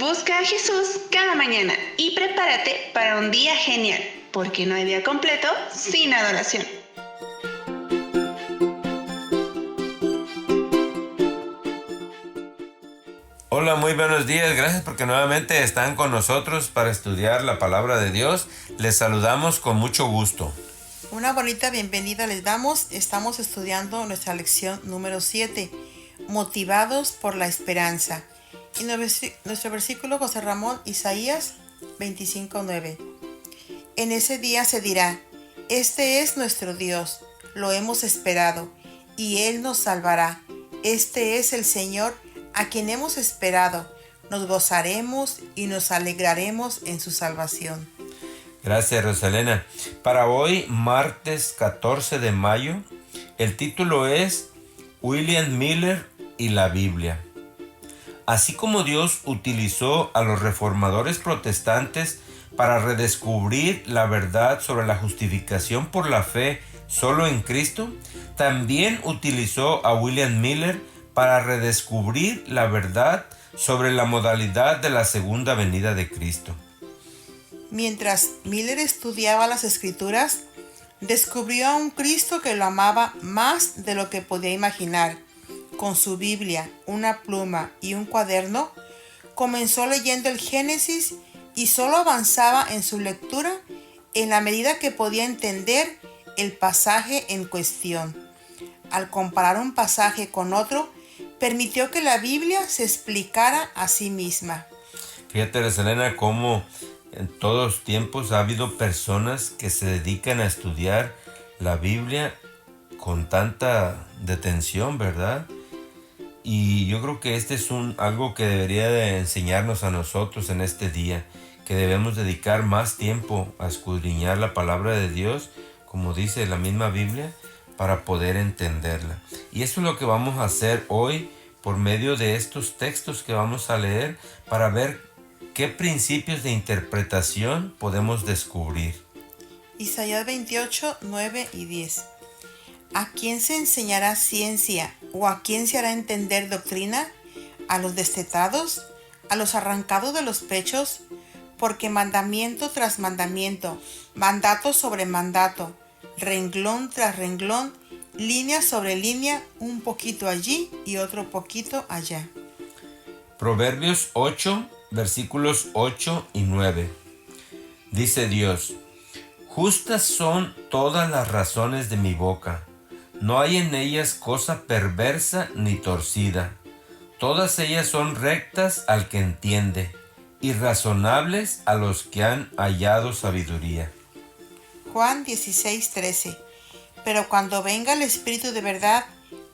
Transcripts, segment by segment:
Busca a Jesús cada mañana y prepárate para un día genial, porque no hay día completo sin adoración. Hola, muy buenos días. Gracias porque nuevamente están con nosotros para estudiar la palabra de Dios. Les saludamos con mucho gusto. Una bonita bienvenida les damos. Estamos estudiando nuestra lección número 7, motivados por la esperanza. Y nuestro versículo, José Ramón, Isaías 25:9. En ese día se dirá: este es nuestro Dios, lo hemos esperado, y Él nos salvará. Este es el Señor a quien hemos esperado. Nos gozaremos y nos alegraremos en su salvación. Gracias, Rosalena. Para hoy, martes 14 de mayo, el título es William Miller y la Biblia. Así como Dios utilizó a los reformadores protestantes para redescubrir la verdad sobre la justificación por la fe solo en Cristo, también utilizó a William Miller para redescubrir la verdad sobre la modalidad de la segunda venida de Cristo. Mientras Miller estudiaba las Escrituras, descubrió a un Cristo que lo amaba más de lo que podía imaginar. Con su Biblia, una pluma y un cuaderno, comenzó leyendo el Génesis y solo avanzaba en su lectura en la medida que podía entender el pasaje en cuestión. Al comparar un pasaje con otro, permitió que la Biblia se explicara a sí misma. Fíjate, Selena, cómo en todos tiempos ha habido personas que se dedican a estudiar la Biblia con tanta detención, ¿verdad? Y yo creo que este es algo que debería de enseñarnos a nosotros en este día, que debemos dedicar más tiempo a escudriñar la palabra de Dios, como dice la misma Biblia, para poder entenderla. Y eso es lo que vamos a hacer hoy por medio de estos textos que vamos a leer, para ver qué principios de interpretación podemos descubrir. Isaías 28, 9 y 10. ¿A quién se enseñará ciencia o a quién se hará entender doctrina? ¿A los destetados? ¿A los arrancados de los pechos? Porque mandamiento tras mandamiento, mandato sobre mandato, renglón tras renglón, línea sobre línea, un poquito allí y otro poquito allá. Proverbios 8, versículos 8 y 9. Dice Dios: justas son todas las razones de mi boca, no hay en ellas cosa perversa ni torcida. Todas ellas son rectas al que entiende, y razonables a los que han hallado sabiduría. Juan 16:13. Pero cuando venga el Espíritu de verdad,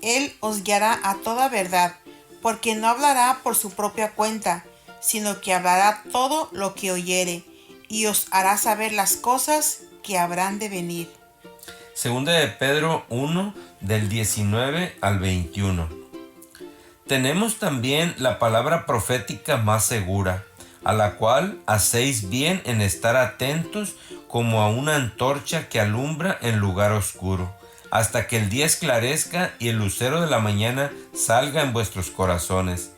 Él os guiará a toda verdad, porque no hablará por su propia cuenta, sino que hablará todo lo que oyere, y os hará saber las cosas que habrán de venir. Segunda de Pedro 1, del 19 al 21. Tenemos también la palabra profética más segura, a la cual hacéis bien en estar atentos como a una antorcha que alumbra en lugar oscuro, hasta que el día esclarezca y el lucero de la mañana salga en vuestros corazones.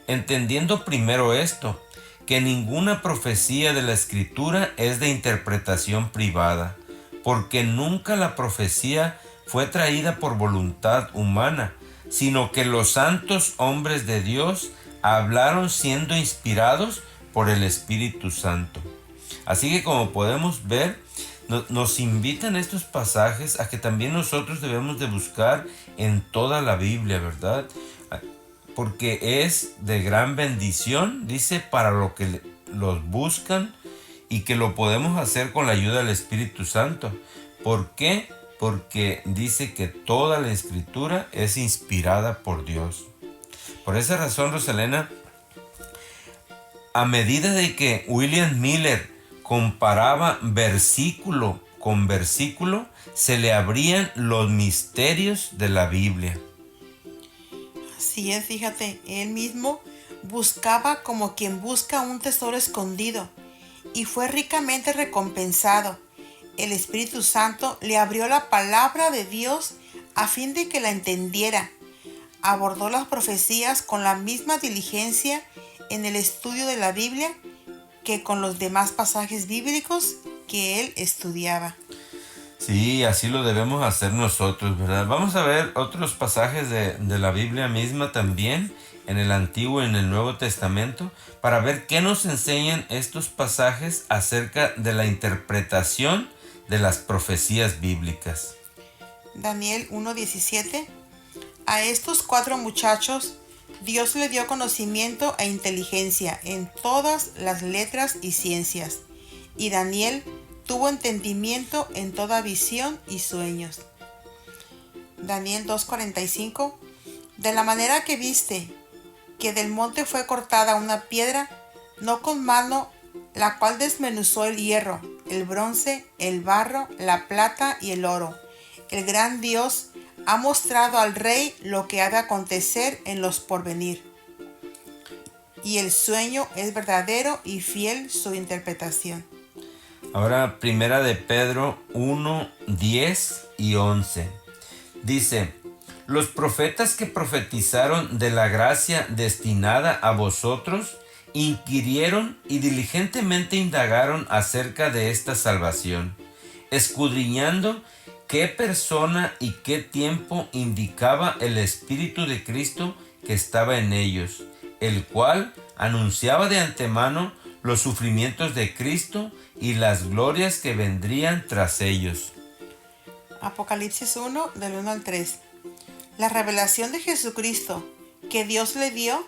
Entendiendo primero esto, que ninguna profecía de la Escritura es de interpretación privada, porque nunca la profecía fue traída por voluntad humana, sino que los santos hombres de Dios hablaron siendo inspirados por el Espíritu Santo. Así que, como podemos ver, nos invitan estos pasajes a que también nosotros debemos de buscar en toda la Biblia, ¿verdad? Porque es de gran bendición, dice, para los que los buscan, y que lo podemos hacer con la ayuda del Espíritu Santo. ¿Por qué? Porque dice que toda la Escritura es inspirada por Dios. Por esa razón, Rosalena, a medida de que William Miller comparaba versículo con versículo, se le abrían los misterios de la Biblia. Así es, fíjate, él mismo buscaba como quien busca un tesoro escondido y fue ricamente recompensado. El Espíritu Santo le abrió la palabra de Dios a fin de que la entendiera. Abordó las profecías con la misma diligencia en el estudio de la Biblia que con los demás pasajes bíblicos que él estudiaba. Sí, así lo debemos hacer nosotros, ¿verdad? Vamos a ver otros pasajes de la Biblia misma también, en el Antiguo y en el Nuevo Testamento, para ver qué nos enseñan estos pasajes acerca de la interpretación de las profecías bíblicas. Daniel 1:17. A estos 4 muchachos Dios le dio conocimiento e inteligencia en todas las letras y ciencias, y Daniel tuvo entendimiento en toda visión y sueños. Daniel 2:45. De la manera que viste que del monte fue cortada una piedra, no con mano, la cual desmenuzó el hierro, el bronce, el barro, la plata y el oro. El gran Dios ha mostrado al rey lo que ha de acontecer en los porvenir. Y el sueño es verdadero y fiel su interpretación. Ahora, primera de Pedro 1, 10 y 11. Dice: los profetas que profetizaron de la gracia destinada a vosotros inquirieron y diligentemente indagaron acerca de esta salvación, escudriñando qué persona y qué tiempo indicaba el Espíritu de Cristo que estaba en ellos, el cual anunciaba de antemano los sufrimientos de Cristo y las glorias que vendrían tras ellos. Apocalipsis 1, del 1 al 3. La revelación de Jesucristo que Dios le dio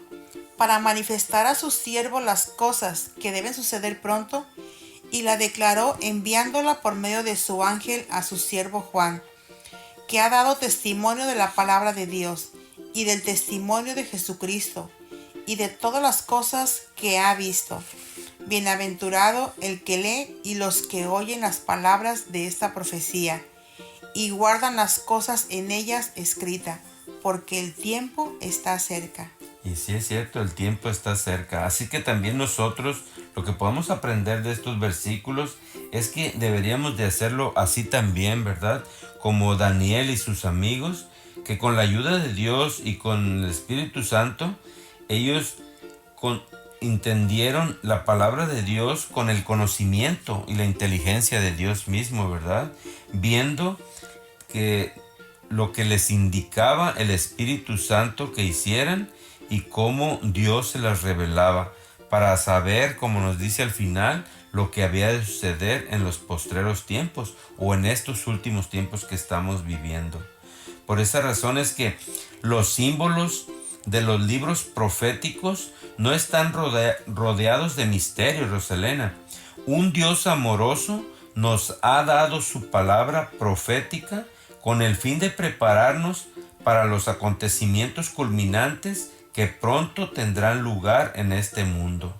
para manifestar a su siervo las cosas que deben suceder pronto, y la declaró enviándola por medio de su ángel a su siervo Juan, que ha dado testimonio de la palabra de Dios y del testimonio de Jesucristo y de todas las cosas que ha visto. Bienaventurado el que lee y los que oyen las palabras de esta profecía y guardan las cosas en ellas escritas, porque el tiempo está cerca. Y sí es cierto, el tiempo está cerca. Así que también nosotros lo que podemos aprender de estos versículos es que deberíamos de hacerlo así también, ¿verdad? Como Daniel y sus amigos, que con la ayuda de Dios y con el Espíritu Santo, ellos entendieron la palabra de Dios con el conocimiento y la inteligencia de Dios mismo, ¿verdad? Viendo que lo que les indicaba el Espíritu Santo que hicieran y cómo Dios se las revelaba para saber, como nos dice al final, lo que había de suceder en los postreros tiempos o en estos últimos tiempos que estamos viviendo. Por esa razón es que los símbolos de los libros proféticos no están rodeados de misterio, Roselena. Un Dios amoroso nos ha dado su palabra profética con el fin de prepararnos para los acontecimientos culminantes que pronto tendrán lugar en este mundo.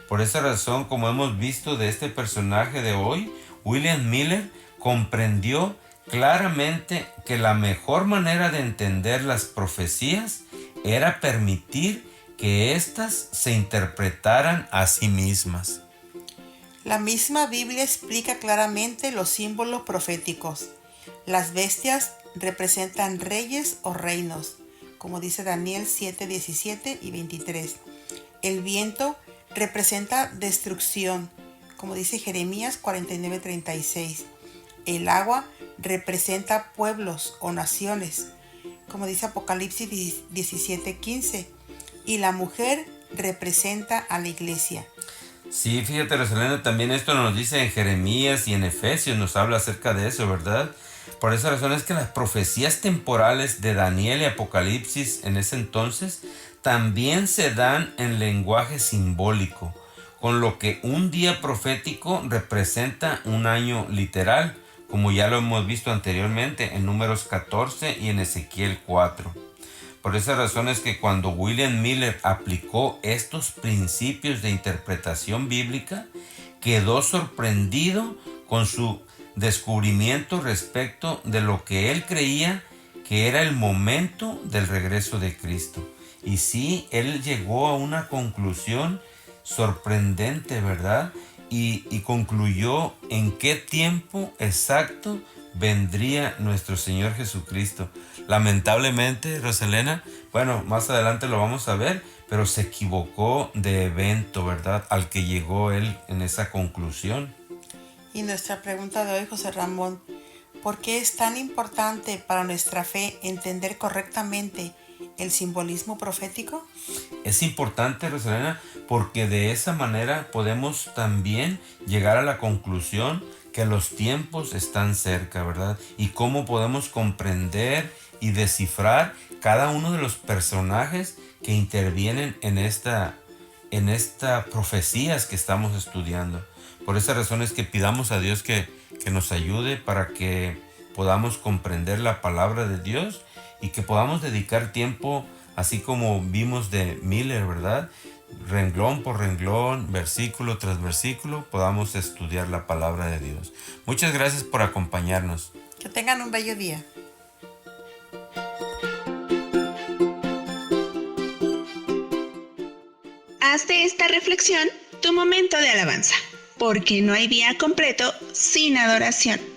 Por esa razón, como hemos visto de este personaje de hoy, William Miller comprendió claramente que la mejor manera de entender las profecías era permitir que éstas se interpretaran a sí mismas. La misma Biblia explica claramente los símbolos proféticos. Las bestias representan reyes o reinos, como dice Daniel 7, 17 y 23. El viento representa destrucción, como dice Jeremías 49, 36. El agua representa pueblos o naciones, como dice Apocalipsis 17, 15. Y la mujer representa a la iglesia. Sí, fíjate, Rosalena, también esto nos dice en Jeremías y en Efesios, nos habla acerca de eso, ¿verdad? Por esa razón es que las profecías temporales de Daniel y Apocalipsis en ese entonces también se dan en lenguaje simbólico, con lo que un día profético representa un año literal, como ya lo hemos visto anteriormente en Números 14 y en Ezequiel 4. Por esa razón es que cuando William Miller aplicó estos principios de interpretación bíblica, quedó sorprendido con su descubrimiento respecto de lo que él creía que era el momento del regreso de Cristo. Y sí, él llegó a una conclusión sorprendente, ¿verdad? Y concluyó en qué tiempo exacto vendría nuestro Señor Jesucristo. Lamentablemente, Roselena, bueno, más adelante lo vamos a ver, pero se equivocó de evento, ¿verdad? Al que llegó él en esa conclusión. Y nuestra pregunta de hoy, José Ramón, ¿por qué es tan importante para nuestra fe entender correctamente el simbolismo profético? Es importante, Rosalena, porque de esa manera podemos también llegar a la conclusión que los tiempos están cerca, ¿verdad? Y cómo podemos comprender y descifrar cada uno de los personajes que intervienen en esta profecías que estamos estudiando. Por esa razón es que pidamos a Dios que nos ayude para que podamos comprender la palabra de Dios y que podamos dedicar tiempo, así como vimos de Miller, ¿verdad? Renglón por renglón, versículo tras versículo, podamos estudiar la palabra de Dios. Muchas gracias por acompañarnos. Que tengan un bello día. Haz de esta reflexión tu momento de alabanza, porque no hay día completo sin adoración.